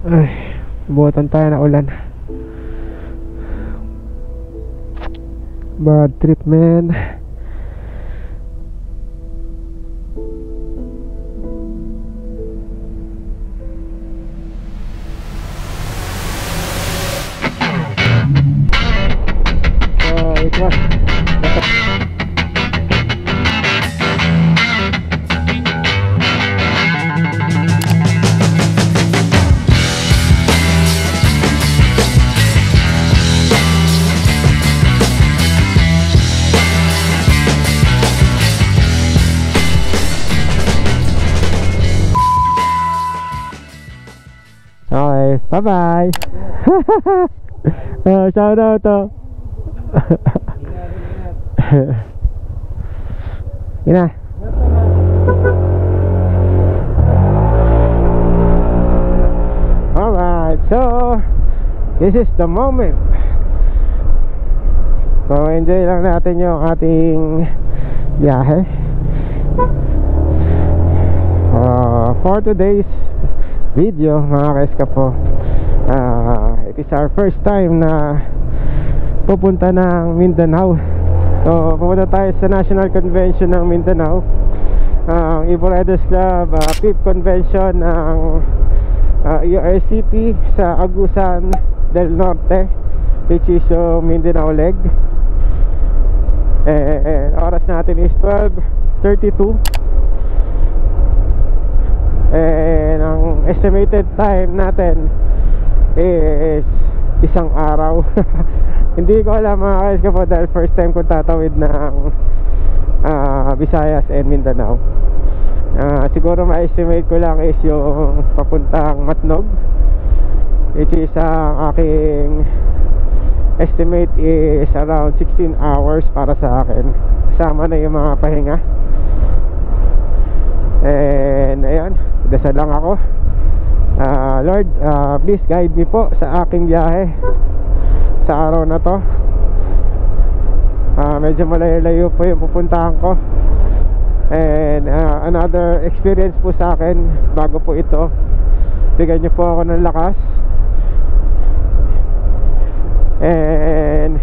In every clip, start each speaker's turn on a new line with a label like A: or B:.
A: Ay, buotan tayo na ulan. Bad trip, man. It was okay, bye-bye. Shout out to. Yun na. Alright, so this is the moment. So enjoy lang natin yung ating biyahe for today's video, mga ka-eskapo. It is our first time na pupunta ng Mindanao. So pupunta tayo sa National Convention ng Mindanao, ang Evo Riders Club 5th Convention ng URCP sa Agusan del Norte, which is Mindanao leg. Oras natin is 12:32, and ang estimated time natin is isang araw. Hindi ko alam, mga ka-eskapo, dahil first time ko tatawid ng Visayas and Mindanao. Siguro ma-estimate ko lang is yung papuntang Matnog, which is ang aking estimate is around 16 hours para sa akin, kasama na yung mga pahinga. And ayun, dasal lang ako. Lord, please guide me po sa aking biyahe sa araw na to. Medyo malayo-layo po yung pupuntahan ko, and another experience po sa akin bago po ito. Bigyan niyo po ako ng lakas, and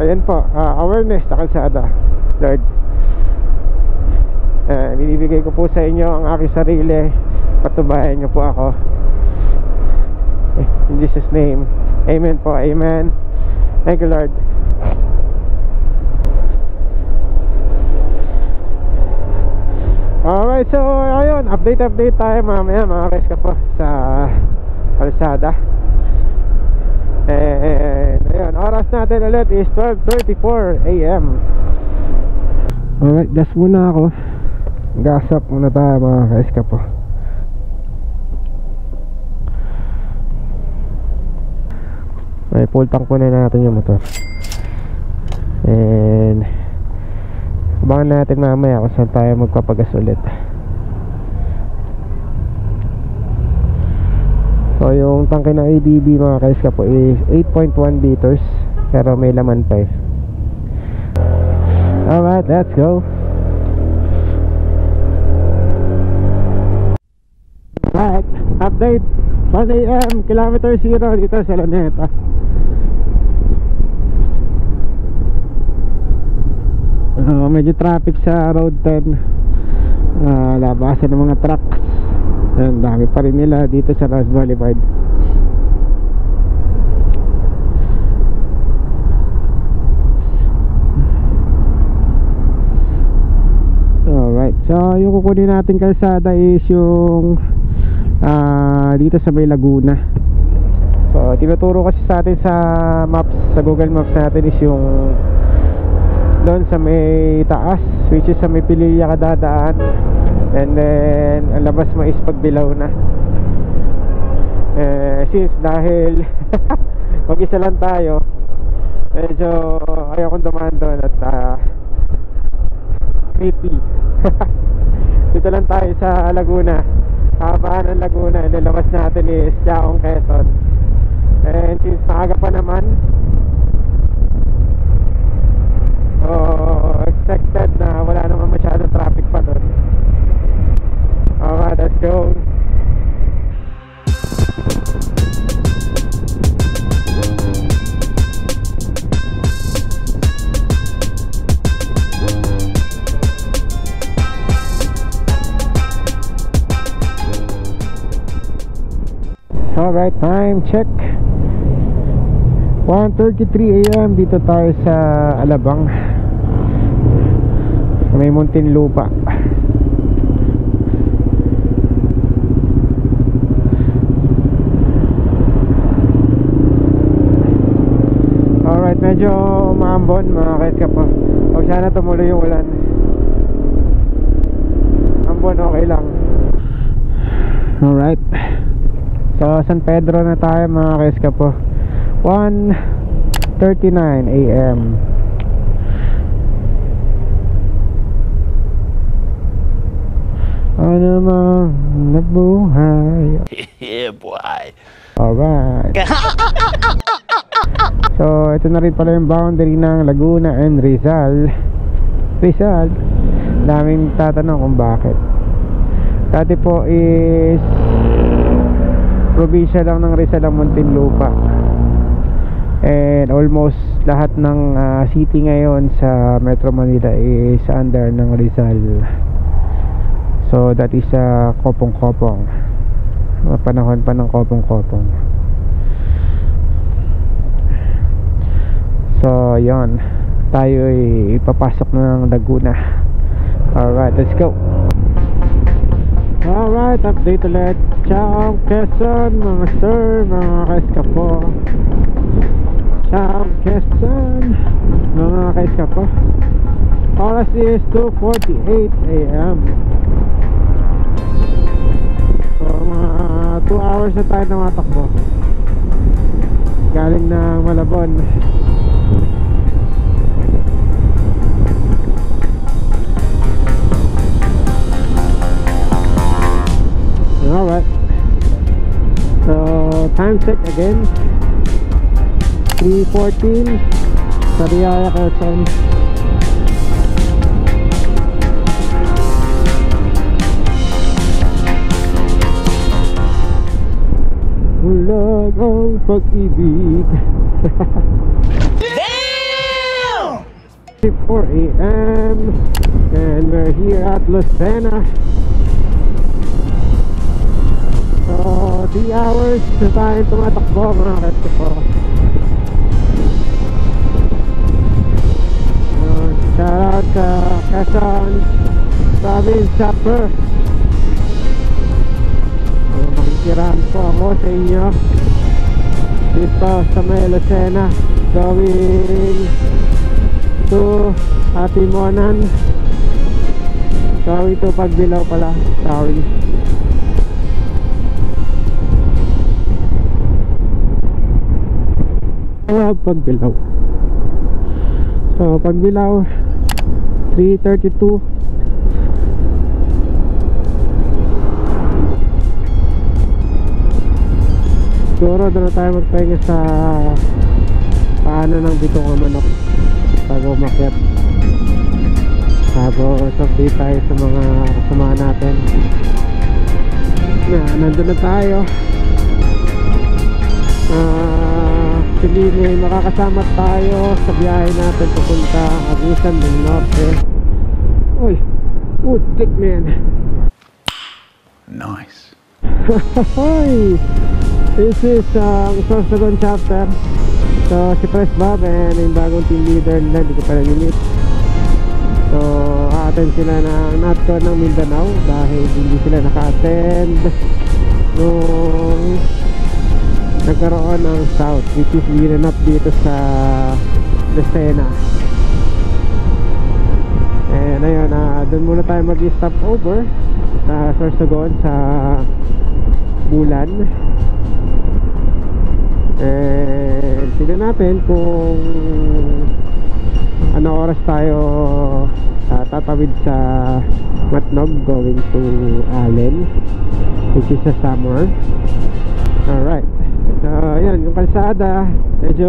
A: ayun po, awareness sa kalsada, Lord. Binibigay ko po sa inyo ang aking sarili, patubayan niyo po ako in Jesus name. Amen po, amen. Thank you, Lord. Alright, so ayun, update tayo mamaya, mga ka-eskapo, sa kalsada. And ayun, oras natin ulit is 12:34 AM. Alright, gas muna ako. Gas up muna tayo, mga ka-eskapo. Ay, full tank po na natin yung motor. And abangan natin mamaya kung saan tayo magpapagas ulit. So yung tangke ng ADB, mga ka-eskapo, is 8.1 liters, pero may laman pa eh. Alright, let's go. Right, update 1 AM, kilometer 0 dito sa Luneta. Medyo traffic sa road 10, labasan ng mga trucks. Ang dami pa rin nila dito sa Ross Boulevard. Alright, so yung kukunin natin kalsada is yung dito sa may Laguna. So tinuturo kasi sa atin sa maps, sa Google Maps natin, is yung doon sa may taas, which is sa may Pililla ka dadaan, and then ang labas mo is pagbilaw na. Since dahil mag-isa lang tayo, medyo ayaw kong dumaan doon at creepy. Dito lang tayo sa Laguna, habaan ng Laguna, and then labas natin is Chaong, Quezon. And since maaga pa naman, expected na wala naman masyadong traffic pa doon. Alright, let's go. Alright, time check 1:33 AM. Dito tayo sa Alabang, may Muntinlupa. Alright, medyo maambon mga kaiska po. Huwag sana tumuloy yung ulan. Ambon okay lang. Alright, so San Pedro na tayo mga kaiska po. 1:39 AM. Ano naman nabuhay.
B: Yeah, boy.
A: Alright. So ito na rin pala yung boundary ng Laguna and Rizal. Daming tatanong kung bakit. Dati po is probinsya lang ng Rizal ang Muntinlupa, and almost lahat ng city ngayon sa Metro Manila is under ng Rizal. So that is Kopong-Kopong, panahon pa ng Kopong-Kopong. So yon, tayo ay ipapasok na ng Laguna. Alright, let's go. Alright, update ulit. Ciao Quezon mga sir, mga kaiskapo. Ciao Quezon mga kaiskapo. Oras is 2:48 AM. So mga 2 hours na tayo namatakbo galing na Malabon. Alright, so time check again 3:14 Sariaya, Quezon. Bulag ang pag-ibig.
B: Damn!
A: 4 AM and we're here at Lucena. So 3 hours na tayo tumatakbo mga kaiskapo. Shout out sa Quezon Province Chapter. Makikiraan po ako sa inyo dito sa may Lucena going to Atimonan, going to Pagbilao pala, sorry. Pagbilao. So Pagbilao 3:32. Siguro doon na tayo magpahinga sa paano ng bitong o manok bago umakyat. Tapos update tayo sa mga kasama natin na nandun na tayo. Actually may makakasama tayo sa biyahe natin papunta Agusan del Norte. Uy, putik man.
B: Nice.
A: Hi! This is ang Sorsogon chapter. So si Press Bob and yung bagong team leader nila, hindi ko pa nag-meet. So a-attend sila ng NATCO ng Mindanao dahil hindi sila naka-attend nung nagkaroon ng South, which is ginanap dito sa Lucena. And ayun, doon muna tayo mag-stop over sa Sorsogon sa Bulan. And tignan natin kung ano oras tayo tatawid sa Matnog going to Allen, which is sa Samar. Alright, so yan yung kalsada, medyo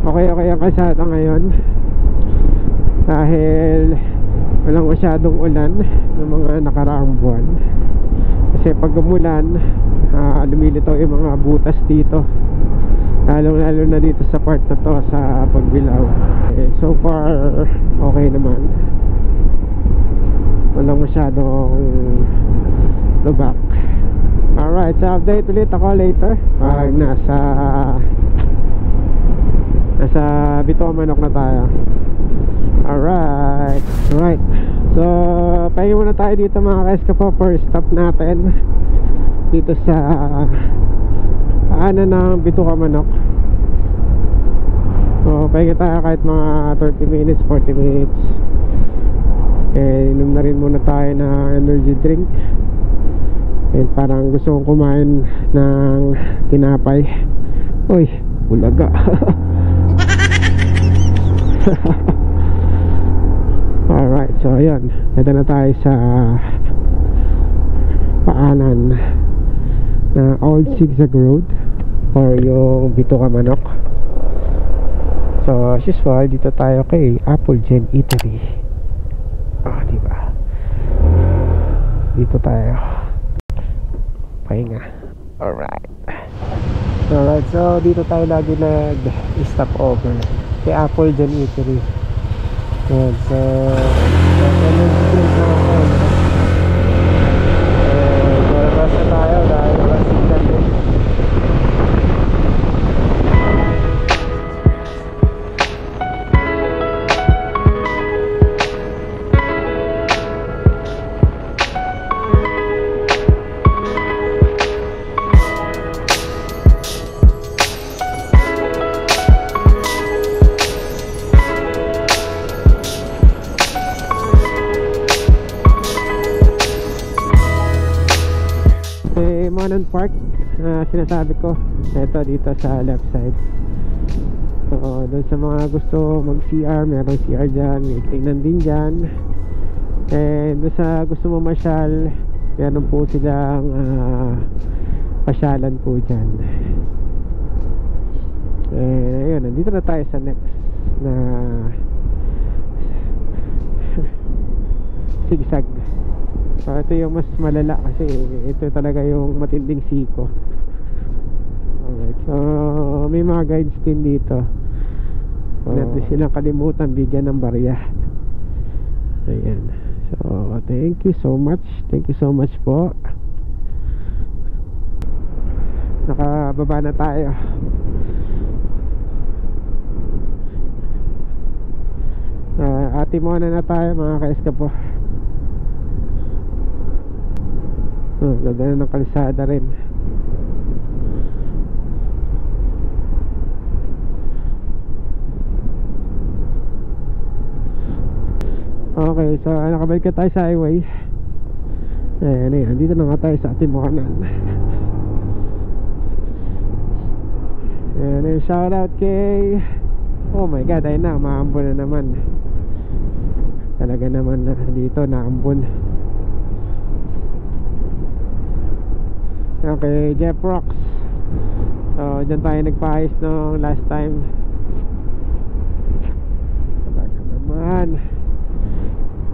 A: okay ang kalsada ngayon dahil walang masyadong ulan ng mga nakaraang buwan. Kasi pag umulan, lumilitaw yung mga butas dito, lalo na dito sa part na to sa Pagbilao. So far okay naman, walang masyadong lubak. Alright, Alright, so update ulit ako later pag nasa Bituka Manok na tayo. Alright. So pahinga muna tayo dito mga ka-Escapo. First stop natin dito sa ng Bituka Manok. So pahinga tayo kahit mga 30 minutes, 40 minutes. Inom na rin muna tayo na energy drink. And parang gusto kong kumain ng tinapay. Uy, bulaga. Alright, so ayun, ito na tayo sa paanan na Old Zigzag Road or yung Bituka Manok. So as usual, dito tayo kay Apple Gen Eatery. Diba? Dito tayo pahinga. Alright, so dito tayo lagi nag-stop over kay Apple Gen Eatery. Yan, so nag-drink na ako. Maras na tayo dahil signal din. Monon Park, sinasabi ko, ito dito sa left side. So doon sa mga gusto mag CR, meron CR dyan, may tingnan din dyan. And doon sa gusto mamasyal, meron po silang pasyalan po dyan. Ayun, nandito na tayo sa next na zigzag. So ito yung mas malala kasi ito talaga yung matinding siko. Alright, so may mga guides din dito. Natin silang kalimutan bigyan ng barya. Ayan. So thank you so much. Thank you so much po. Nakababa na tayo. Ate muna na tayo mga ka-Escapo. Ganda na ng kalsada rin. Okay, so nakabalik na tayo sa highway. Ayan, nandito na nga tayo sa Timohanan. Ayan, shout out kay, oh my god, ayun na, maambon na naman. Talaga naman dito, naambon. Okay, Jeff Rocks. So dyan tayo nagpaayos no last time. Talaga naman,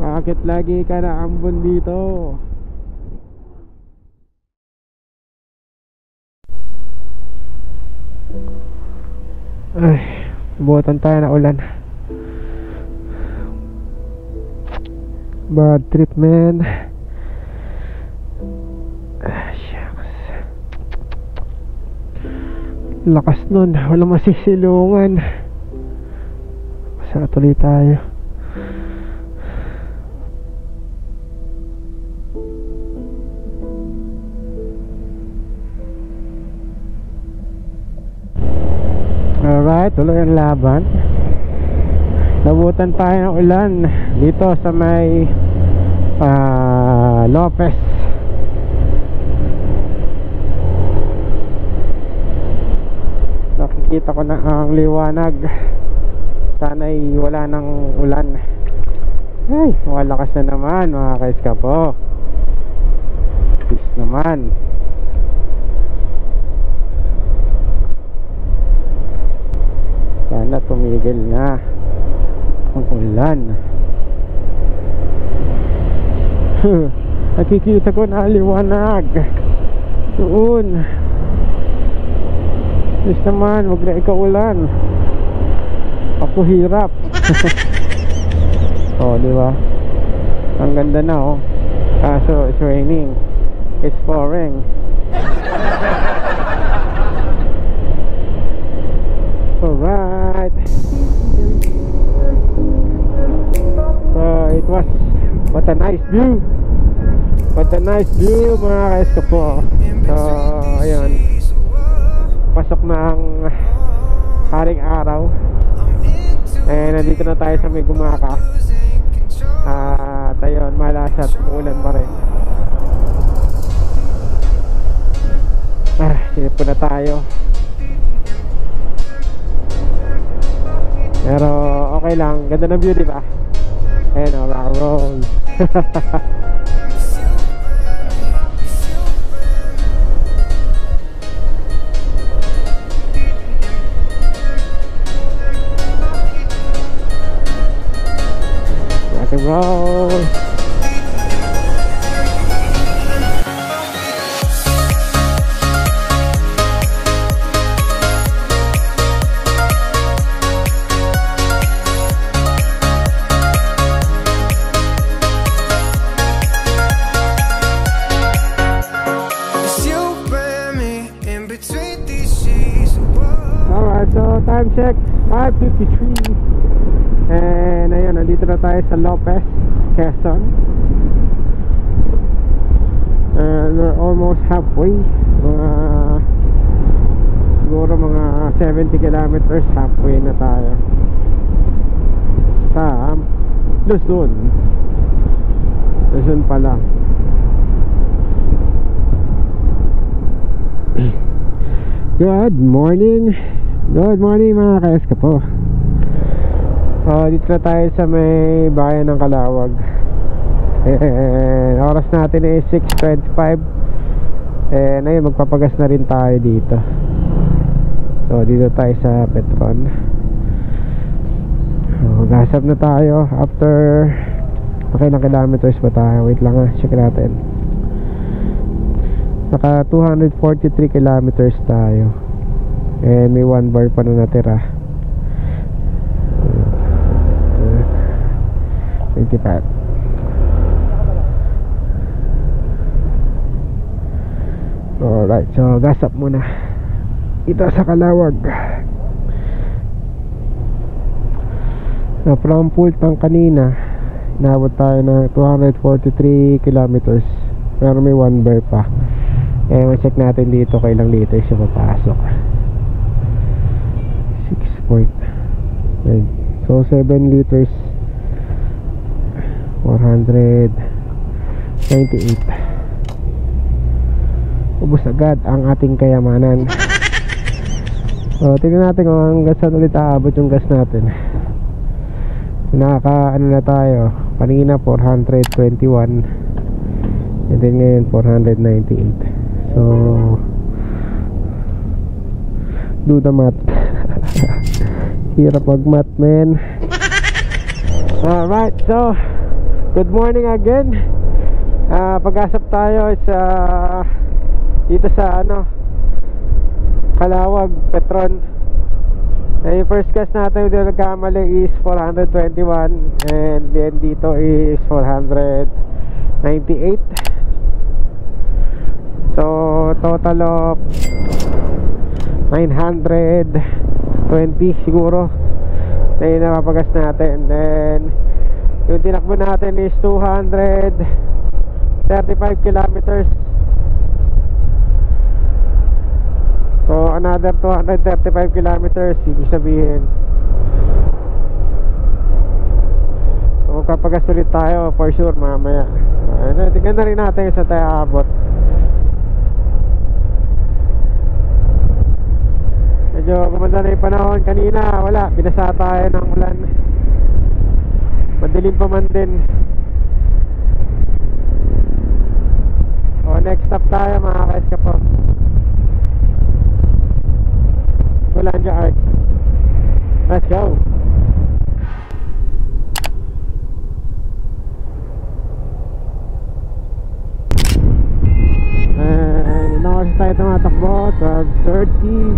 A: bakit lagi ka na ambon dito? Ay, buotan tayo na ulan. Bad trip, man. Lakas nun, walang masisilungan. Basta tuloy tayo. Alright, tuloy ang laban. Nabutan tayo ng ulan dito sa may Lopez. Nakikita ko na ang liwanag. Sana'y wala ng ulan. Ay, malakas na naman mga ka-Escapo. Peace naman. Sana tumigil na ang ulan. Nakikita ko na liwanag doon. Please naman, wag na ikaw ulan. Ako hirap. Oh, di ba? Ang ganda na oh. So it's raining. It's pouring. Alright. So it was, what a nice view. What a nice view mga ka-eskapo. So ayun, pasok na ang haring araw. Nandito na tayo sa may Gumaka. At ayun, malasat, umulan pa rin. Sinip po na tayo. Pero okay lang, ganda ng view, diba? Ayun o, rock and roll. Rock and roll. So time check, 5:53. And ayun, nandito na tayo sa Lopez, Quezon. And we're almost halfway. Siguro mga 70 kilometers, halfway na tayo sa Luzon. Luzon pa lang. Good morning. Good morning mga ka-eskapo. Dito na tayo sa may bayan ng Calawag. Oras natin is 6:25. Ayun, magpapagas na rin tayo dito. So dito tayo sa Petron. Gasap na tayo after ilang kilometers pa tayo. Wait lang check natin. Naka 243 kilometers tayo. And may 1 bar pa na natira. 25. Alright, so gas up muna ito sa Calawag. So from Pultang kanina inabot tayo ng 243 kilometers, pero may 1 bar pa. Check natin dito kailang liters siya papasok. 6.9. So 7 liters, 498. Ubus agad ang ating kayamanan. So tingnan natin kung hanggang saan ulit aabot yung gas natin. Nakaka ano na tayo, kanina 421, and then ngayon 498. So do the math. Hirap mag math, man. Alright, so good morning again. Pag-asap tayo sa dito sa Calawag, Petron. Yung first gas natin dito nagkamali is 421, and then dito is 498. So total of 920 siguro na yung napapagas natin. Then yung tinakbo natin is 235 kilometers. So another 235 kilometers, ibig sabihin so magpapagas ulit tayo for sure mamaya. Tingnan na rin natin sa tayo abot. Medyo gumanda na yung panahon. Kanina wala, binasa tayo ng ulan. Madilim pa man din. Next stop tayo mga ka-eskapo. Golanja Arc. Let's go. Kasi tayo tumatakbo 12:30.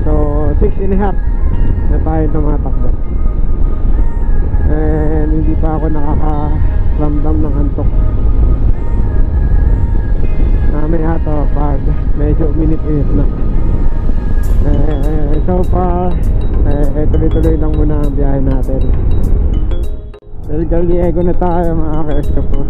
A: So 6.5 na tayo tumatakbo. And hindi pa ako nakakaramdam ng antok. Mamaya to biyahe natin. Del Gallego na tayo mga ka-eskapo.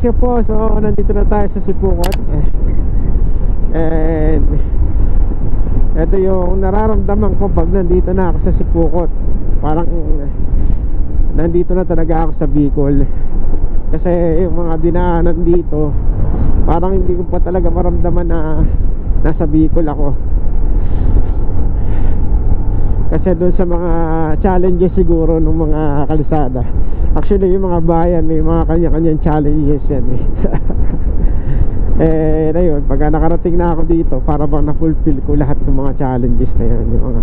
A: Kasi po, so nandito na tayo sa Sipukot. And ito yung nararamdaman ko pag nandito na ako sa Sipukot. Parang nandito na talaga ako sa Bicol. Kasi yung mga dinaanan dito, parang hindi ko pa talaga maramdaman na nasa Bicol ako. Kasi doon sa mga challenges siguro ng mga kalsada. Actually yung mga bayan may mga kanya-kanyang challenges yan eh na yun, pagka nakarating na ako dito, para bang na-fulfill ko lahat ng mga challenges na yun, yung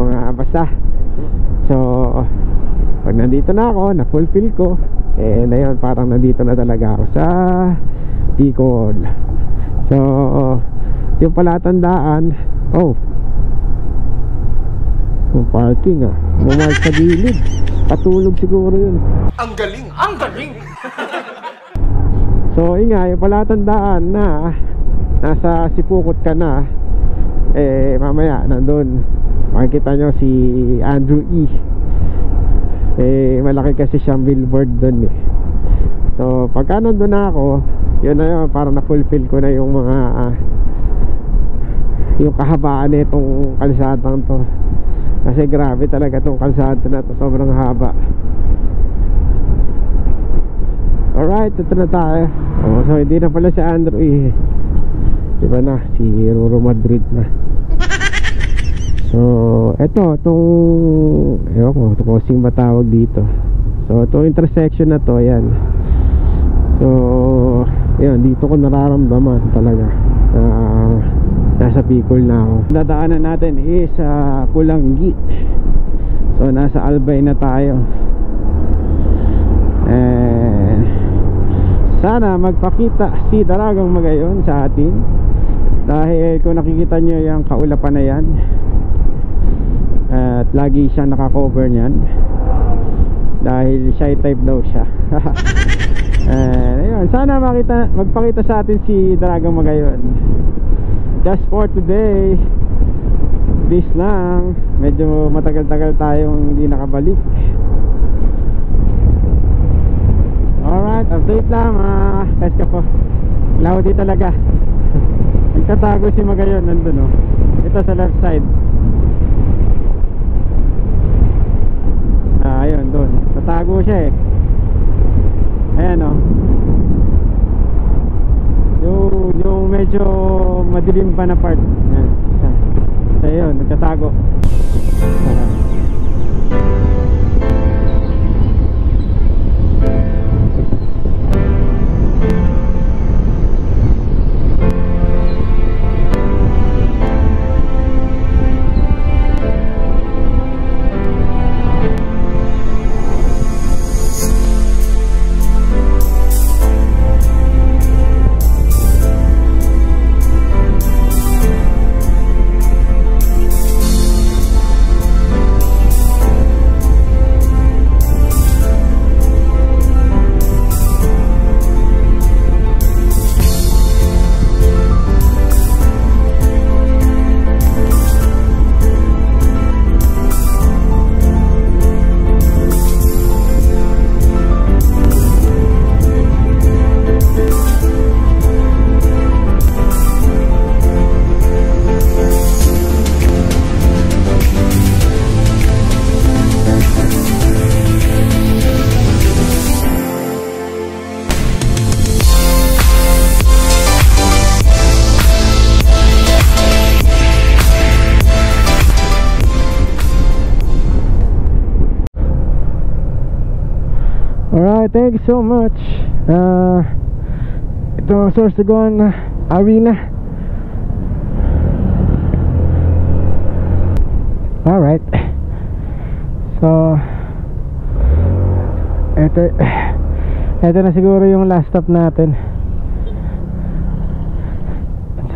A: mga basta. So pag nandito na ako, na-fulfill ko, eh na yun, parang nandito na talaga ako sa Bicol. So yung palatandaan, yung parking bumark sa gilid, patulog siguro yun.
B: Ang galing! Ang galing!
A: So yun nga, yung palatandaan na nasa Sipukot ka na, eh mamaya nandun makikita nyo si Andrew E. Eh malaki kasi siyang billboard dun eh. So pagka nandun na ako, yun na yun, parang na-fulfill ko na yung mga yung kahabaan nitong kalsadang to. Kasi grabe talaga itong kalsada na to, sobrang haba. Alright, ito na tayo. So hindi na pala si Andrew eh. Diba na, si Roro Madrid na. So eto, itong ewan ko, ito crossing ba tawag dito. So itong intersection na to, yan. So yan, dito ko nararamdaman talaga nasa Bicol na ako. Dadaanan natin is Pulanggi. So nasa Albay na tayo. Sana magpakita si Daragang Magayon sa atin. Dahil kung nakikita nyo yung kaulapan na yan, at lagi siyang nakakover nyan, dahil shy type daw siya. Ayun, sana magpakita sa atin si Daragang Magayon. Just for today, this lang. Medyo matagal-tagal tayong hindi nakabalik. Alright, update lang Keska po. Cloudy talaga. Nagtatago si Magayon nandun ito sa left side. Ayun doon, tatago siya ayan yung medyo madilim pa na part. Ayan, isa. So yun, nagtatago. Alright, thank you so much. Ito ang Sorsogon Arena. Alright. So ito na siguro yung last stop natin.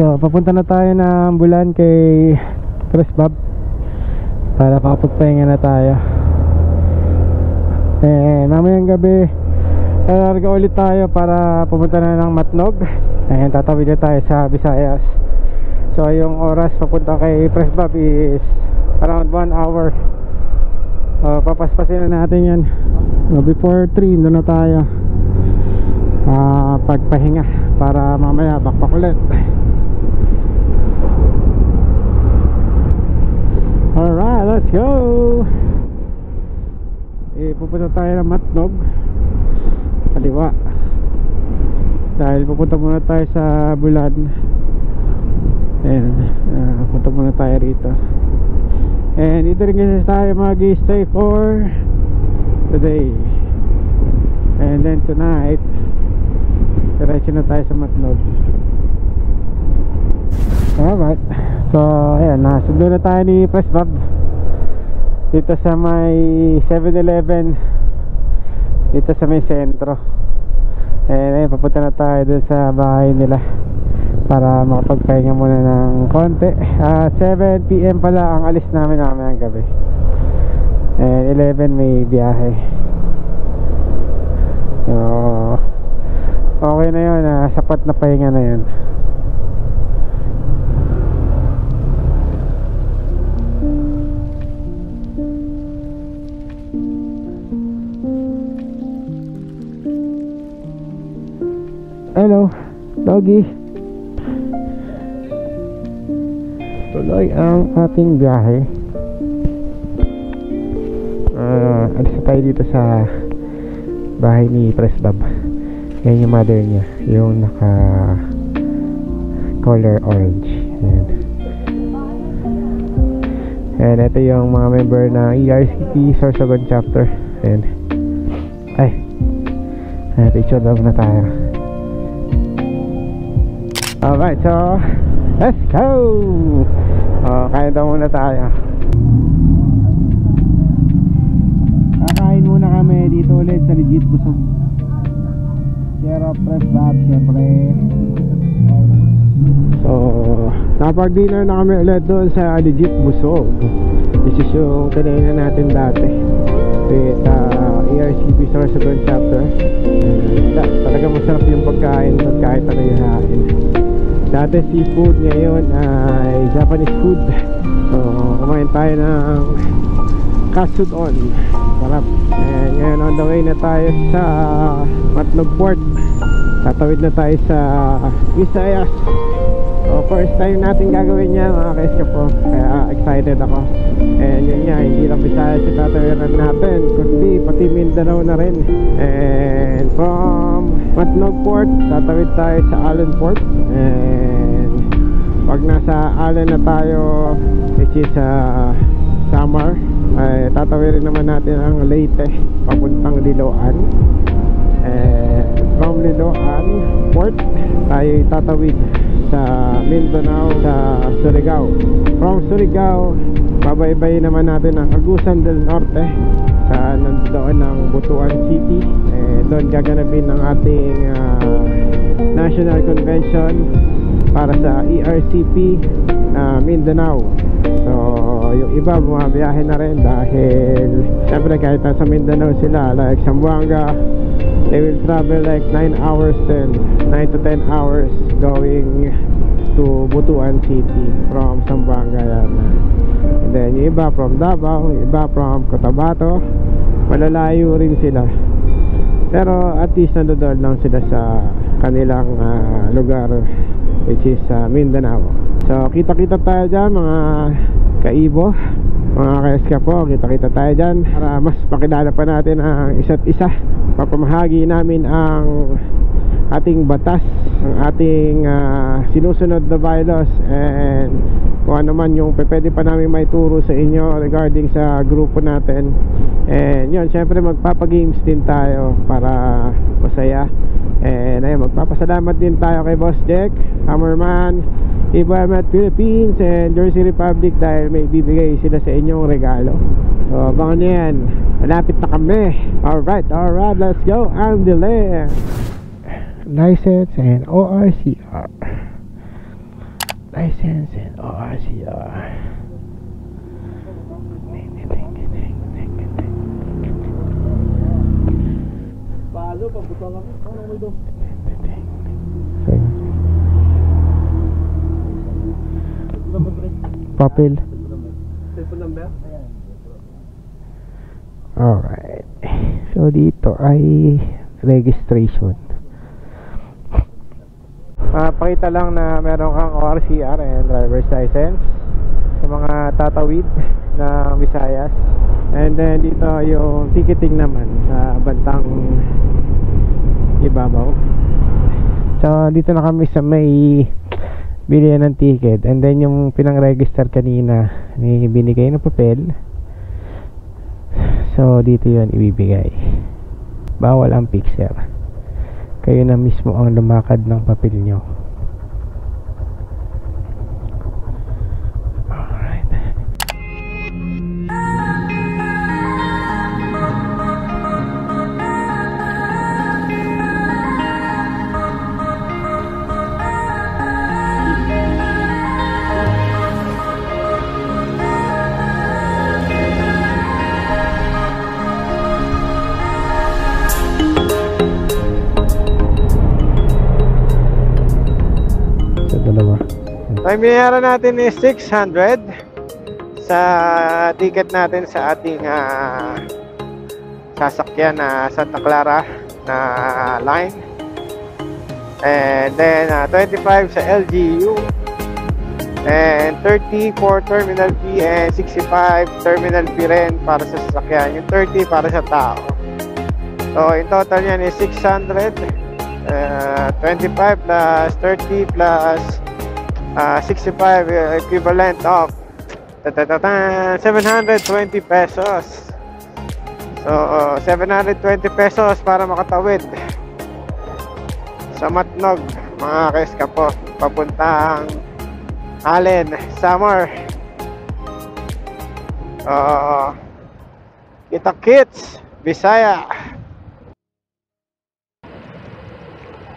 A: So papunta na tayo ng Bulan kay Chris Bob para makapagpahinga na tayo. Mamayang gabi larga ulit tayo para pumunta na ng Matnog. Tatawid na tayo sa Visayas. So yung oras papunta kay Chris Bob is around 1 hour. Papaspasin na natin yan. Before 3 doon na tayo pagpahinga para mamaya backpack ulit. Alright, let's go. Pupunta tayo ng Matnog kaliwa dahil pupunta muna tayo sa Bulan. Punta muna tayo rito. And dito rin kasi tayo mag-stay for today. And then tonight diretso na tayo sa Matnog. Alright. So ayan, nasundo na tayo ni Press Bob dito sa may 7-Eleven dito sa may sentro. And ayun, papunta na tayo dun sa bahay nila para makapagpahinga muna ng konti. 7 PM pala ang alis namin mamayang gabi. And 11 may biyahe. So okay na yun, sapat na pahinga na yun. Hello, doggy. Tuloy ang ating biyahe. Alis na tayo dito sa bahay ni Press Bob. Yan yung mother niya, yung naka color orange. And ito yung mga member ng ERCP Sorsogon chapter. And picture daw na tayo. Alright, so let's go. Kain daw muna tayo. Kakain muna kami dito ulit sa Legit Busog. Pero Press Bob syempre. So napag-dinner na kami ulit doon sa Legit Busog. This is yung kanina natin dati with ERCP Sorsogon chapter. Talaga masarap yung pagkain kahit ano yung hain. Dati seafood, ngayon ay Japanese food. So kumain tayo ng Katsudon. Sarap. And ngayon on the way na tayo sa Matnog Port. Tatawid na tayo sa Visayas. So first time natin gagawin yan mga ka-eskapo. Kaya excited ako. And yun nga, hindi lang Visayas yung tatawiran natin, kundi pati Mindanao na rin. And from Matnog Port, tatawid tayo sa Allen Port. And pag nasa Allen na tayo, which is Samar, ay tatawirin naman natin ang Leyte papuntang Liloan. And from Liloan Port, tayo tatawid sa Mindanao, sa Surigao. From Surigao, babaybay naman natin ang Agusan del Norte sa nandoon ng Butuan City. Doon gaganapin ang ating National Convention para sa ERCP Mindanao. So yung iba bumabiyahe na rin dahil syempre kahit nasa Mindanao sila, like Zamboanga, they will travel like 9 hours then 9 to 10 hours going to Butuan City from Zamboanga yan. And then yung iba from Davao, yung iba from Cotabato, malalayo rin sila, pero at least nandoon lang sila sa kanilang lugar, which is Mindanao. So kita-kita tayo dyan mga kaibo, mga ka-eskapo, kita-kita tayo dyan para mas pakilala pa natin ang isa't isa. Papamahagi namin ang ating batas, ang ating sinusunod na bylaws, and kung ano man yung pwede pa namin may turo sa inyo regarding sa grupo natin. And yun, syempre magpapagames din tayo para masaya. And ayun, magpapasalamat din tayo kay Boss Jack Hammerman, Ibamat Philippines and Jersey Republic dahil may bibigay sila sa inyong regalo. So abangan nyo yan, malapit na kami. Alright, let's go. I'm delay. License and ORCR. License and ORCR.
C: Palo, pabutang kami. Ano mo ito?
A: Papel.
C: Cellphone number?
A: Alright. So dito ay registration. Pakita lang na meron kang ORCR and driver's license sa mga tatawid na Visayas. And then dito yung ticketing naman sa bantang ibabaw. So dito na kami sa may bilihan ng ticket. And then yung pinang-register kanina, may binigay na papel. So dito yun ibibigay. Bawal ang picture. Kayo na mismo ang lumakad ng papel nyo. Alright. Ang binayaran natin is 600 sa ticket natin sa ating sasakyan na Santa Clara na line. And then 25 sa LGU and 30 for terminal fee and 65 terminal fee rin para sa sasakyan. Yung 30 para sa tao. So in total yan is 600, 25 plus 30 plus 65 equivalent of 720 pesos. So 720 pesos para makatawid sa Matnog, mga kaeskapo, papuntang Allen, Samar. Kita-kits, Bisaya.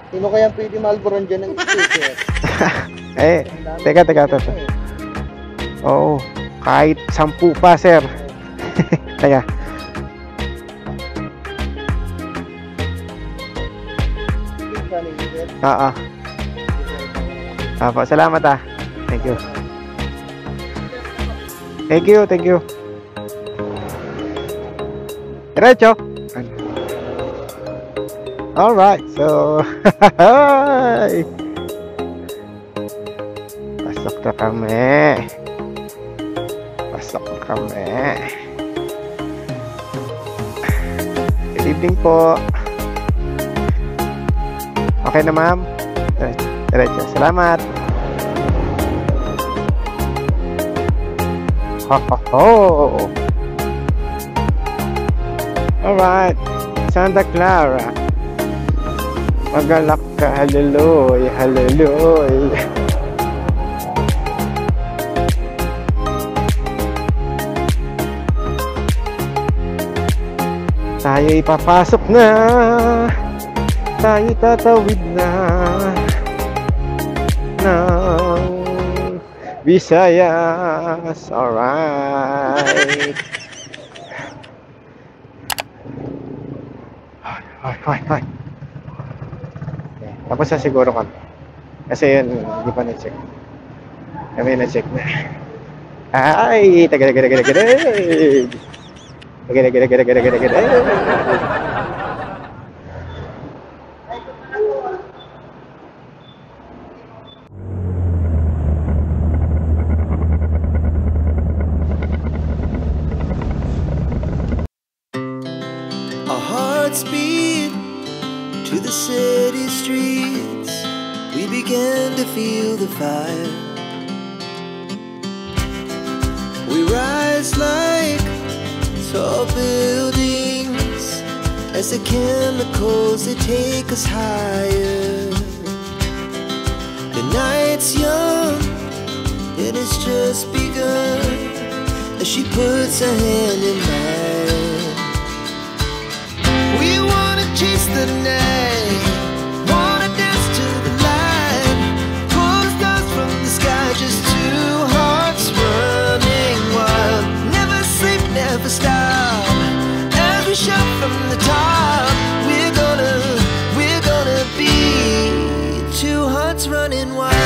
C: Sino kaya pwede malboron dyan ng sticker?
A: Teka. Oo, kahit 10 pa, sir. Teka. Oo. Apo, salamat ah. Thank you. Thank you. Diretso. Alright, so pasok na kami. Good evening po. Okay na, ma'am? Diretso. Salamat. Alright, Santa Clara. Magalak ka, hallelujah. Tayo ipapasok na, tayo tatawid na ng Visayas. Alright. Hi. Tapos na siguro kami. Kasi yun, hindi pa na-check. Kami na-check na. Ay! Taga.
D: Our hearts beat to the city streets. We began to feel the fire. We rise like tall buildings as the chemicals they take us higher. The night's young, and it's just begun. As she puts her hand in mine, we wanna chase the night, wanna dance to the light, pull the stars from the sky, just two hearts running wild. Never sleep, never stop, as we shout from the top. We're gonna be two hearts running wild.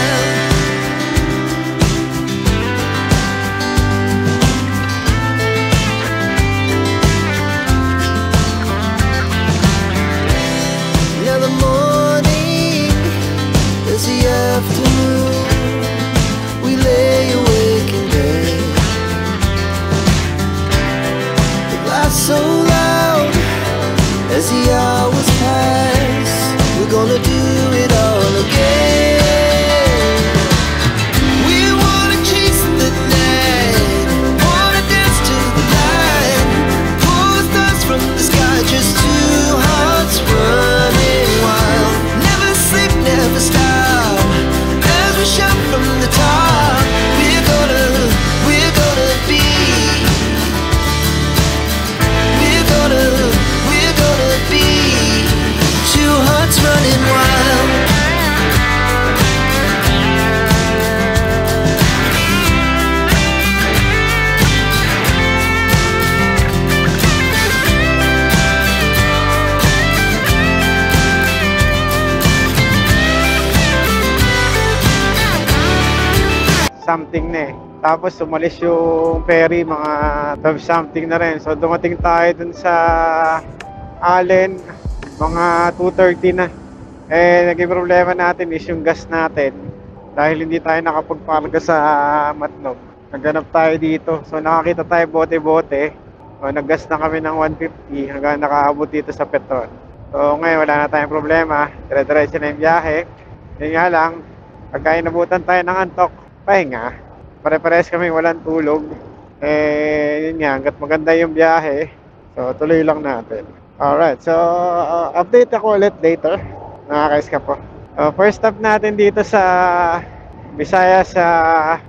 D: Now the morning is the afternoon. We lay awake in bed. The laughs so loud as the hours pass. We're gonna do it all again. We wanna chase the night, wanna dance to the light, pull the stars from the sky, just two hearts running wild. Never sleep, never stop, as we shout from the top. We're gonna be, we're gonna be two hearts running wild.
A: Something na eh. Tapos umalis yung ferry, mga 12 something na rin. So dumating tayo dun sa Allen, mga 2:30 na. Eh, naging problema natin is yung gas natin. Dahil hindi tayo nakapagparga sa Matnog. Naghanap tayo dito. So nakakita tayo bote-bote. So naggas na kami ng 150 hanggang nakaabot dito sa Petron. So ngayon wala na tayong problema. Dire-diretso na yung biyahe. Yun nga lang, pagka inabutan tayo ng antok, pahinga. Pare-pares kami walang tulog. Eh, yun nga, hanggat maganda yung biyahe. So, tuloy lang natin. Alright, so, update ako ulit later. Nakaka-escape po. First stop natin dito sa Visayas, sa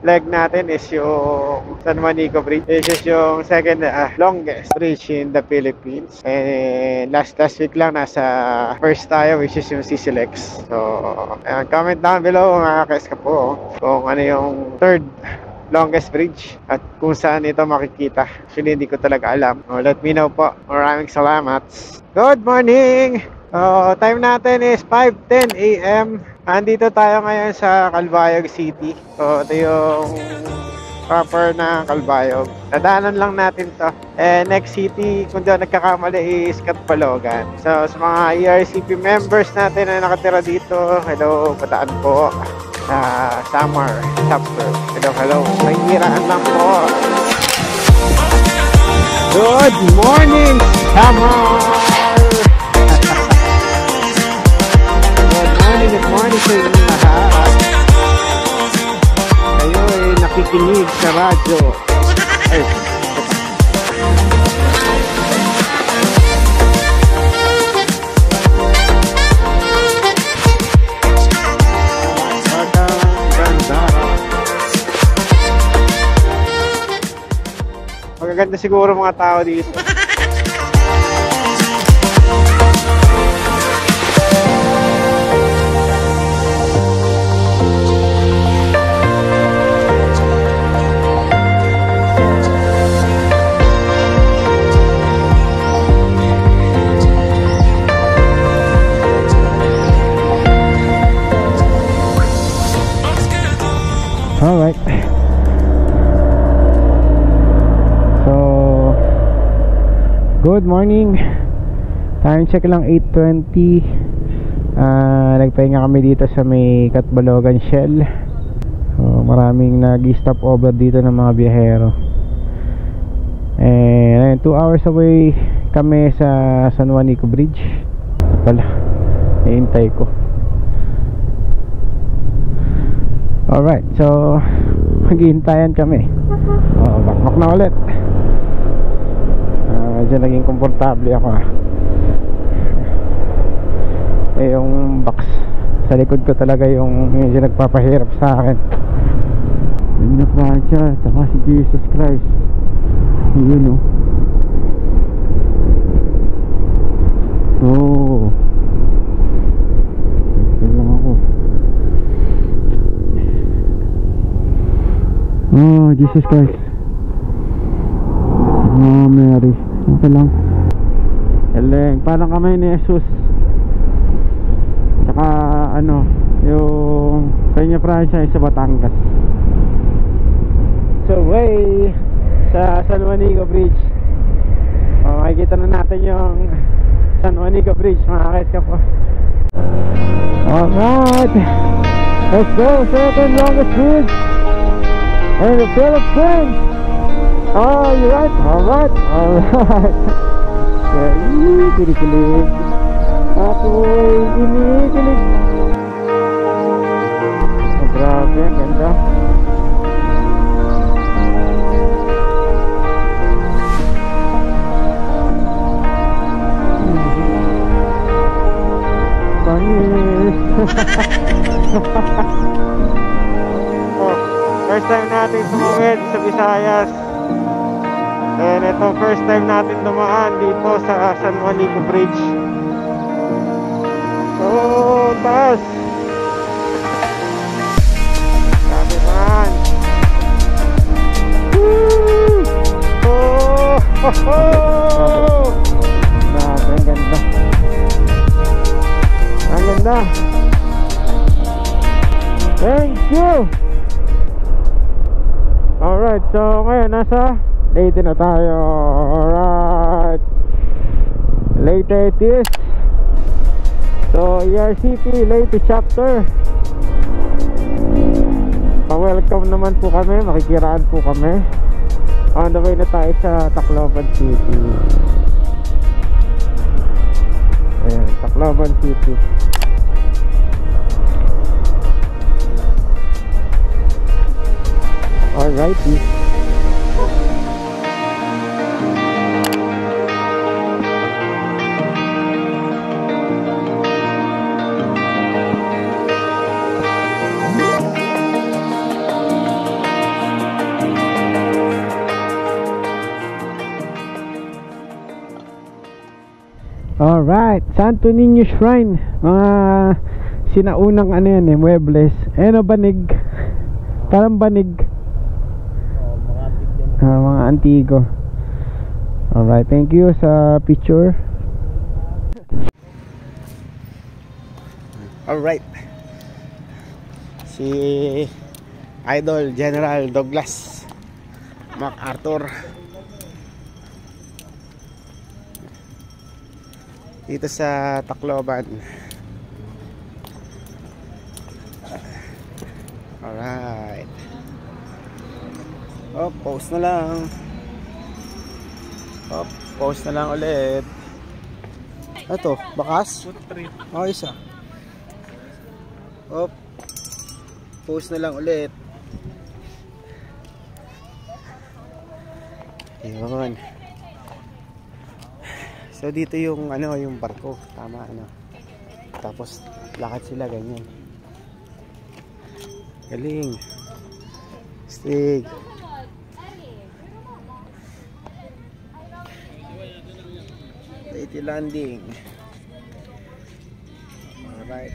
A: leg natin is yung San Juanico Bridge. This is yung second longest bridge in the Philippines. And last week lang nasa first tayo, which is yung CCLX. So, comment down below mga ka-escape po kung ano yung third longest bridge at kung saan ito makikita. Actually, hindi ko talaga alam. Let me know po. Maraming salamat. Good morning! Time natin is 5:10 AM. Andito tayo ngayon sa Calbayog City. So, ito yung proper na Calbayog. Nadaanan lang natin to. Next city, kung di ako nagkakamali, is Catbalogan. So, sa mga ERCP members natin na nakatira dito, hello, Bataan po. Samar, chapter. Hello. Nahihiraan lang po. Good morning, Samar! Good morning sa inyo lahat. Kayo ay nakikinig sa radyo. Ay, magaganda siguro mga tao dito. Alright. So, good morning. Time check lang 8:20. Nagpahinga kami dito sa may Catbalogan Shell. So, maraming nag-stop over dito ng mga biyahero. And 2 hours away kami sa San Juanico Bridge. Wala, hihintay ko. Alright, so maghihintayan kami. Bakbak na ulit. Diyan naging komportable ako yung box sa likod ko talaga yung medyo nagpapahirap sa akin. Peña Francia, saka si Jesus Christ. Yun o. Oh. Ito lang ako. Oh, Jesus Christ. Oh, Mary. Okay lang. Galing. Parang kamay ni Jesus. Saka ano, yung Peña Francia sa Batangas. So, way sa San Juanico Bridge. Oh, makikita na natin yung San Juanico Bridge, mga kaiska po. Alright, let's go. Second longest bridge in the Philippines. Oh, you're right. Alright. Kinikilig. Ako'y kinikilig. Oh, grabe, ang ganda. Oh, first time natin tumawid sa Visayas. And ito first time natin dumaan dito sa San Juanico Bridge. Oh, taas. Sabi man. Woo! Oh, ho, ho! Grabe, ang ganda. Ang ganda. Thank you. Alright, so ngayon nasa Leyte na tayo. Alright, Leyte it is. So ERCP Leyte chapter. Pa-welcome naman po kami. Makikiraan po kami. On the way na tayo sa Tacloban City. Ayan, Tacloban City. Alrighty. Alright, Santo Niño Shrine. Mga sinaunang ano yan eh, muebles. Ano, banig. Parang banig. Mga antigo. Alright, thank you sa picture. Alright, si Idol General Douglas MacArthur dito sa Tacloban. Alright. Oh, post na lang. Oh, post na lang ulit. Ito, bakas? Oh, isa. Oh, post na lang ulit. Ayun. So dito yung ano, yung barko, tama ano. Tapos lakad sila ganyan. Galing. Stig. Leyte landing. Alright.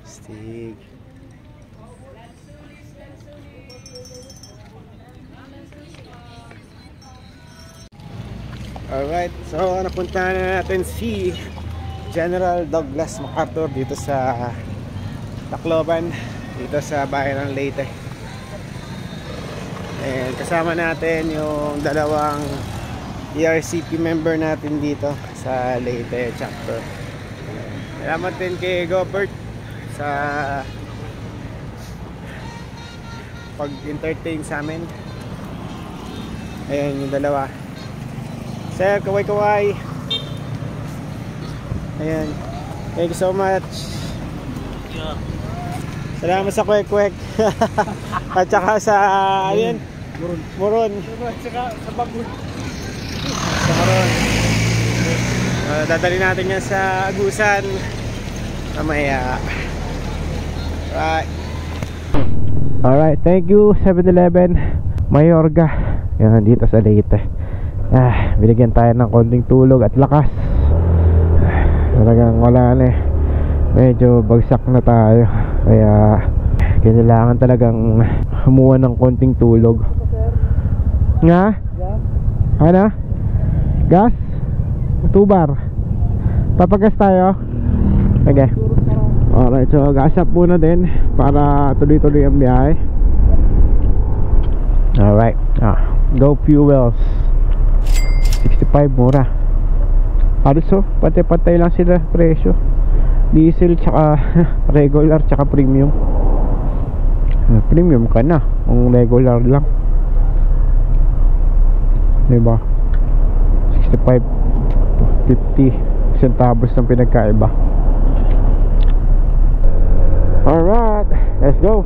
A: Stig. Alright, so napunta na natin si General Douglas MacArthur dito sa Tacloban, dito sa bayan ng Leyte. And kasama natin yung dalawang ERCP member natin dito sa Leyte chapter. Salamat din kay Gobert sa pag-entertain sa amin. Ayan yung dalawa. Sir, kaway-kaway. Ayan. Thank you so much. Salamat sa kwek-kwek. At saka sa ayan, Muron. At saka sa Bagun. Sa Muron. Dadali natin yan sa Agusan mamaya. Right. Alright, thank you 7-Eleven Mayorga. Yan, dito sa Leyte. Binigyan tayo ng konting tulog at lakas. Talagang wala na eh. Medyo bagsak na tayo. Kaya kailangan talagang humuha ng konting tulog. Nga? Ano? Gas? 2 bar. Papagas tayo? Okay. Alright, so gas up muna din para tuloy-tuloy ang biyahe. Alright, Go Fuels 65, mura. Halos pantay-pantay lang sila presyo. Diesel tsaka regular tsaka premium. Premium ka na kung regular lang, diba? 65, 50 centavos ng pinagkaiba. Alright, let's go.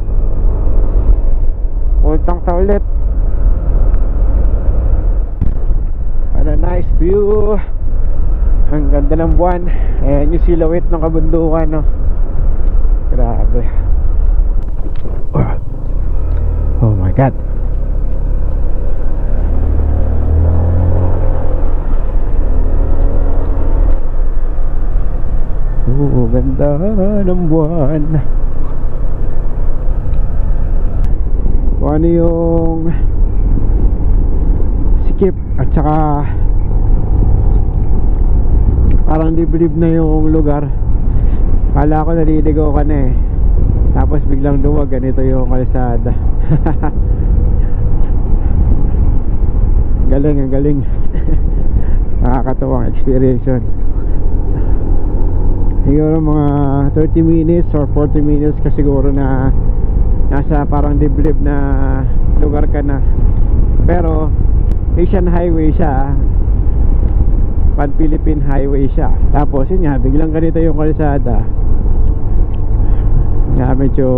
A: Untang ta ulit. What a nice view. Ang ganda ng buwan. Ayan yung silhouette ng kabundukan, no? Grabe. Oh my God. Ganda ng buwan. Kung ano yung sikip at saka parang liblib na yung lugar. Kala ko naliligaw ka na eh, tapos biglang luwag, ganito yung kalsada. Galing, ang galing. Nakakatuwang experience yun. Siguro mga 30 minutes or 40 minutes ka siguro na nasa parang liblib na lugar ka na. Pero Asian Highway siya, Pan-Philippine Highway siya. Tapos yun nga, biglang ganito yung kalsada. Nga medyo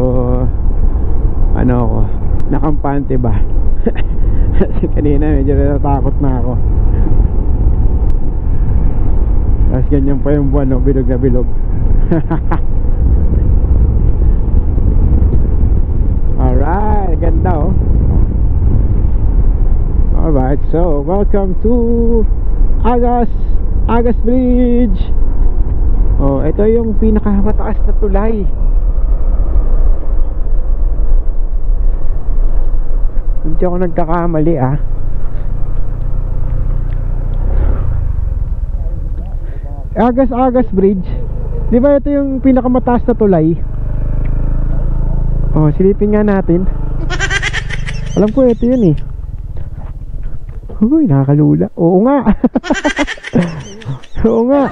A: ano ako, nakampante ba? Kasi kanina medyo natatakot na ako. Tapos ganyan pa yung buwan, no? Bilog na bilog. Alright, ganda oh. Alright, so welcome to Agas Bridge. Oh, ito yung pinakamataas na tulay. Hindi ako nagkakamali ah. Agas Bridge. Di ba ito yung pinakamataas na tulay? Oh, silipin nga natin. Alam ko ito yun eh. Uy, nakakalula. Oo nga. Oo nga.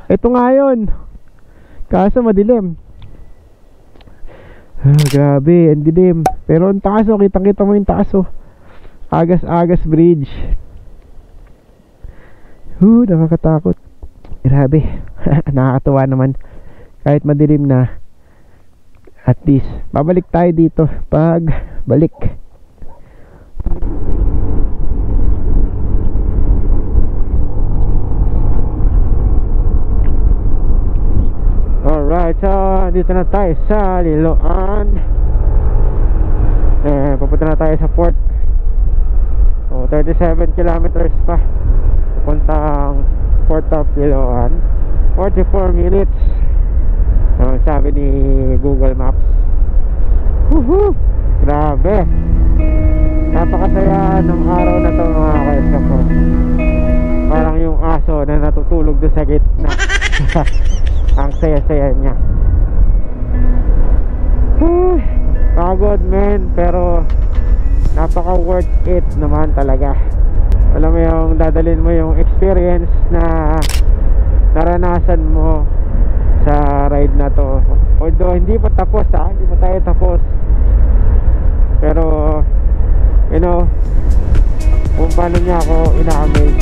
A: Ito nga yun. Kaso madilim. Grabe, ang dilim. Pero ang taas oh, kitang-kita mo yung taas oh. Agas Bridge. Nakakatakot. Grabe. Nakakatuwa naman. Kahit madilim na, at least babalik tayo dito pag balik. Alright, so dito na tayo sa Liloan. Pupunta na tayo sa port. So 37 kilometers pa puntang Port of Liloan. 44 minutes. Sabi ni Google Maps. Grabe. Napakasaya ng araw na to mga kaisa ko. Parang yung aso na natutulog doon sa gitna. Ang saya-saya niya. Pagod men, pero napaka worth it naman talaga. Alam mo yung dadalhin mo yung experience na naranasan mo sa ride na to. Although hindi pa tapos ha, hindi pa tayo tapos. Pero you know, kung paano niya ako ina-amaze,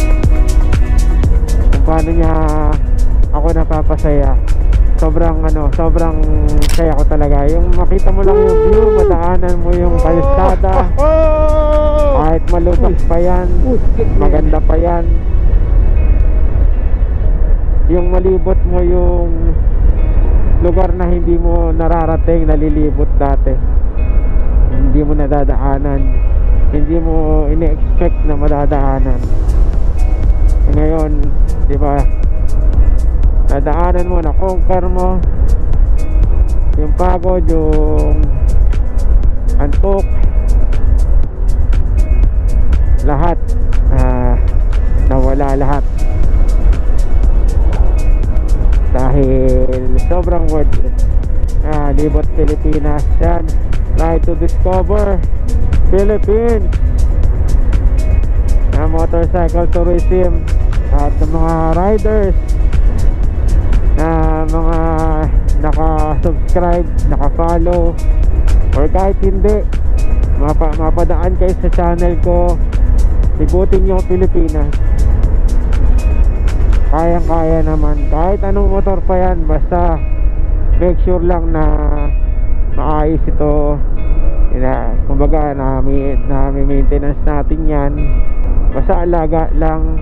A: kung paano niya ako napapasaya. Sobrang sobrang saya ko talaga. Yung makita mo lang yung view, madaanan mo yung kalsada. Kahit malubak pa yan, maganda pa yan. Yung malibot mo yung lugar na hindi mo nararating, nalilibot dati, hindi mo nadadaanan, hindi mo ini-expect na madadaanan. Ngayon, di ba, nadaanan mo, na-conquer mo yung pagod, yung antok, lahat nawala lahat dahil sobrang worth it. Libot Pilipinas yan. Try to discover Philippines. Motorcycle tourism at sa mga riders na mga naka-subscribe, naka-follow, or kahit hindi, mapadaan kayo sa channel ko, libutin yung Pilipinas. Kayang-kaya naman, kahit anong motor pa yan, basta make sure lang na maayos ito. Kumbaga maintenance natin yan, basta alaga lang.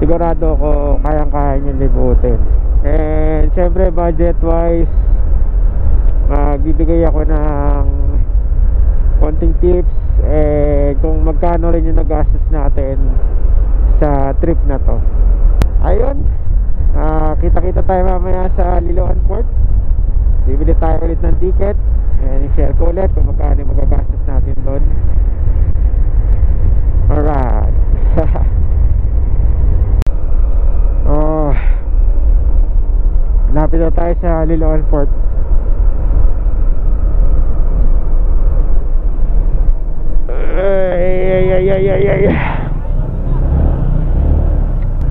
A: Sigurado ko kayang-kaya nyo libutin. And syempre budget wise, magbibigay ako ng konting tips kung magkano rin yung nagastos natin sa trip na to. Ayun, kita-kita tayo mamaya sa Liloan Port. Bibili tayo ulit ng ticket and share ko ulit kung magkano yung magagastos natin doon. Alright. Lapit na tayo sa Liloan Port.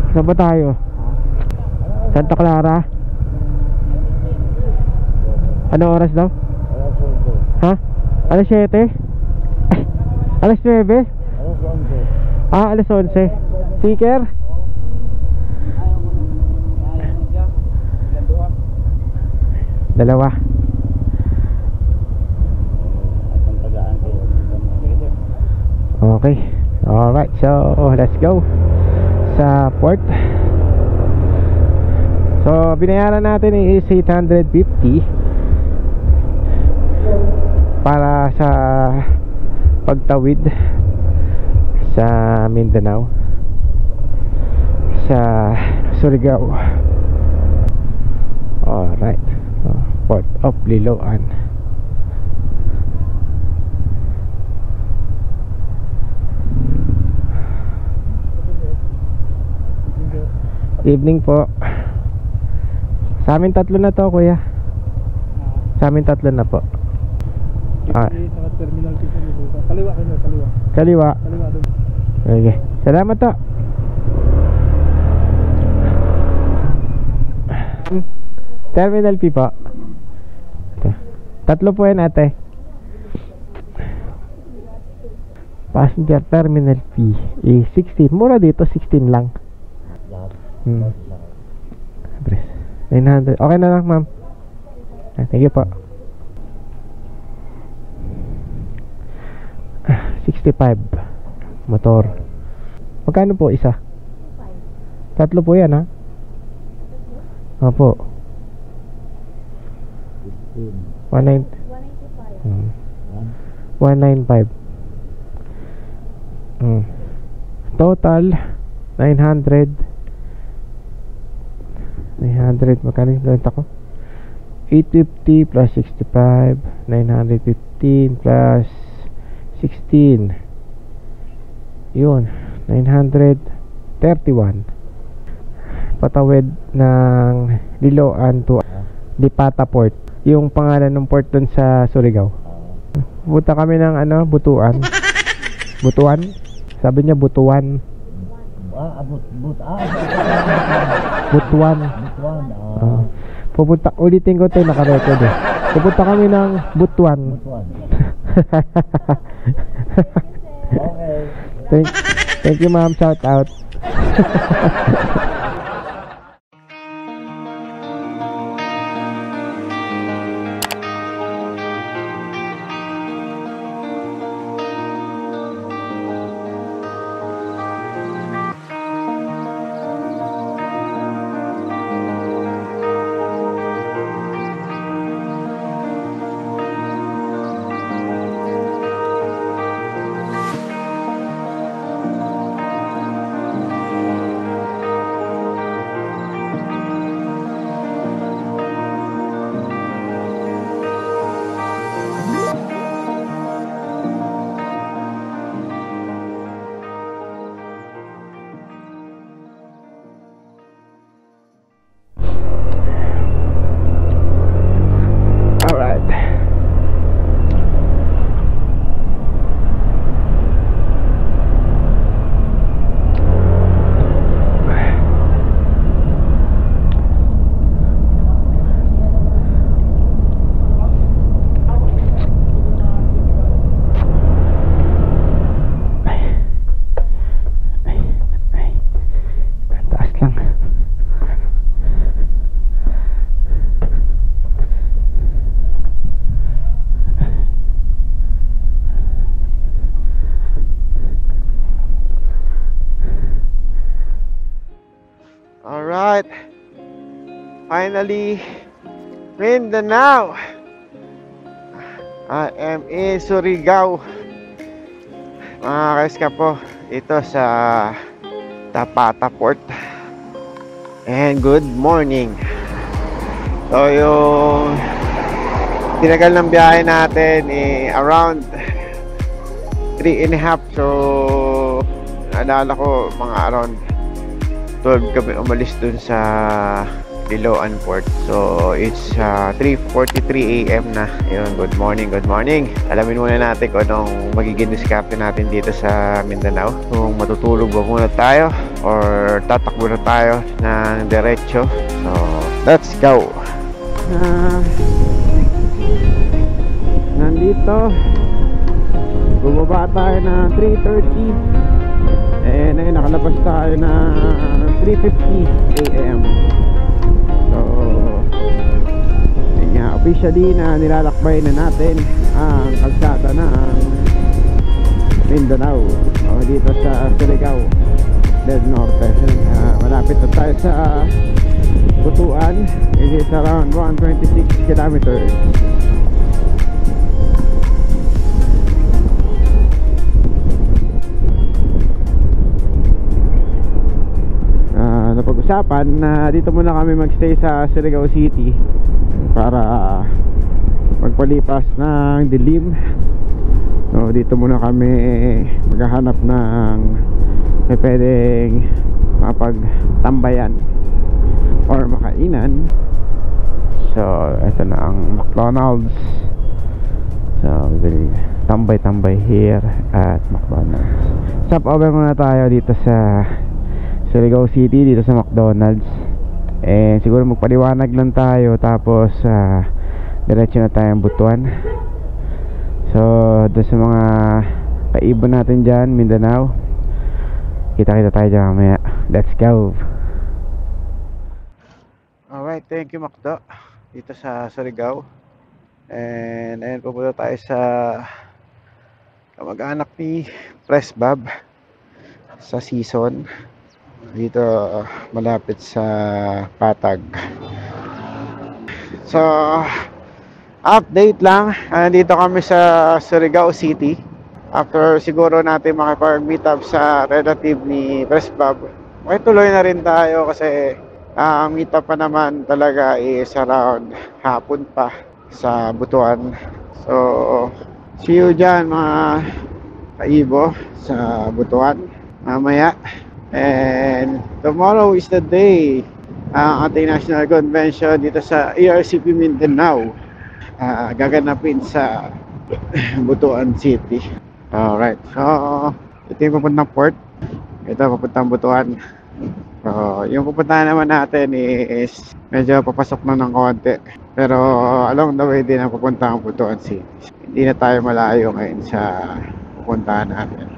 A: Saan ba tayo? Santa Clara? Ano oras daw? Ha? Alas 7? Alas 9? Alas 11. Speaker? Dalawa. Okay. Alright, so let's go sa port. So binayaran natin is 850 para sa pagtawid sa Mindanao, sa Surigao. Alright, Port of Liloan. Evening po. Sa amin tatlo na to, kuya. Sa amin tatlo na po.
C: Terminal kaliwa kayo, kaliwa.
A: Kaliwa.
C: Kaliwa doon.
A: Okay. Salamat to. Terminal P po. Tatlo po yan, ate. Passenger Terminal P 16. Mura dito, 16 lang. 900. Okay na lang, ma'am. Thank you po. 65 motor. Magkano po isa? Tatlo po yan, ha? Opo. 195. Total 900. Magkano yung renta ko? 850 plus 65, 915 plus 16. Yun, 931. Patawid ng Liloan to Lipata Port. Yung pangalan ng port dun sa Surigao. Pupunta kami ng Butuan. Butuan? Sabi niya Butuan. Butuan. Pupunta, ulitin ko tayo, naka-record eh. Pupunta kami ng Butuan. Okay. Thank you, ma'am. Shout out. Alright. Finally, Mindanao. I am in Surigao. Mga ka-eskapo, ito sa Tapata Port. And good morning. So yung tinagal ng biyahe natin around 3.5. So naalala ko mga around 12 kami umalis dun sa Liloan Port. So it's 3:43 AM na. Yun, good morning, good morning. Alamin muna natin kung anong magiging diskarte natin dito sa Mindanao. Kung matutulog ba muna tayo or tatakbo na tayo ng diretso. So let's go. Nandito bumaba tayo na 3:30 and ayun, nakalabas tayo na 3:50 AM. So yun nga, officially na nilalakbay na natin ang kalsada ng Mindanao dito sa Surigao del Norte. Malapit na tayo sa Butuan. It is around 126 kilometers. Napag-usapan na dito muna kami magstay sa Surigao City para magpalipas ng dilim. So dito muna kami maghahanap ng may pwedeng mapagtambayan or makainan. So ito na ang McDonald's. So tambay-tambay here at McDonald's. Stop over muna tayo dito sa Surigao City, dito sa McDonald's. And siguro magpaliwanag lang tayo, tapos diretso na tayong Butuan. So doon sa mga kaibon natin dyan, Mindanao, kita-kita tayo dyan mamaya. Let's go. Alright, thank you Macdo. Dito sa Surigao. And ayun, pupunta tayo sa kamag-anak ni Presbab sa Season. Dito malapit sa Patag. So update lang, dito kami sa Surigao City. After siguro natin makipag-meet up sa relative ni Presbab, may tuloy na rin tayo kasi ang meet up pa naman talaga is around hapon pa sa Butuan. So see you dyan mga kaibo sa Butuan mamaya. And tomorrow is the day ang ating national convention dito sa ERCP Mindanao, gaganapin sa Butuan City. Alright, so ito yung papuntang port, ito papuntang Butuan. So yung pupuntahan naman natin is medyo papasok na ng konti, pero along the way din ang pupuntang Butuan City. Hindi na tayo malayo ngayon sa pupuntahan natin.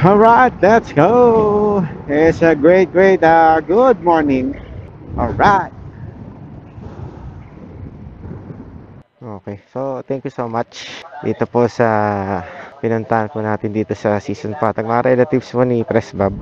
A: Alright, let's go. It's a great good morning. Alright. Okay, so thank you so much dito po sa pinuntahan po natin dito sa Season Patag. Mga relatives mo ni Presbab.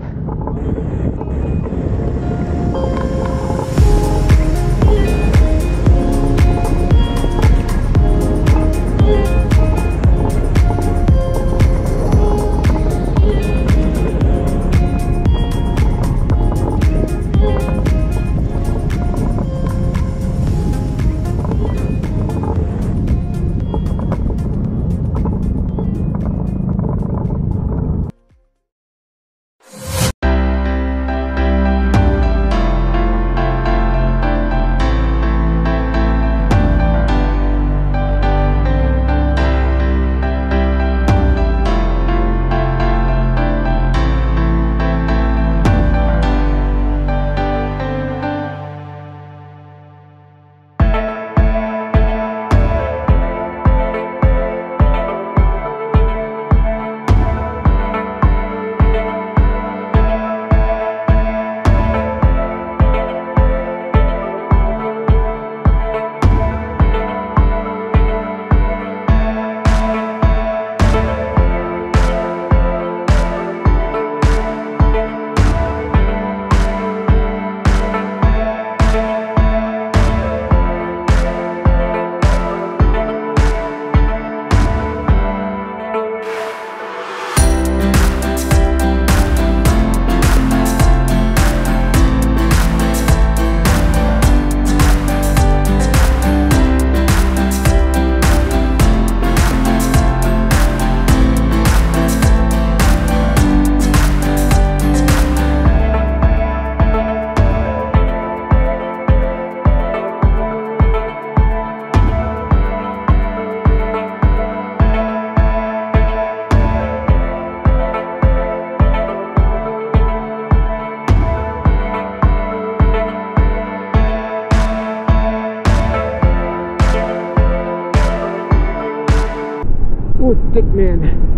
A: Putik man.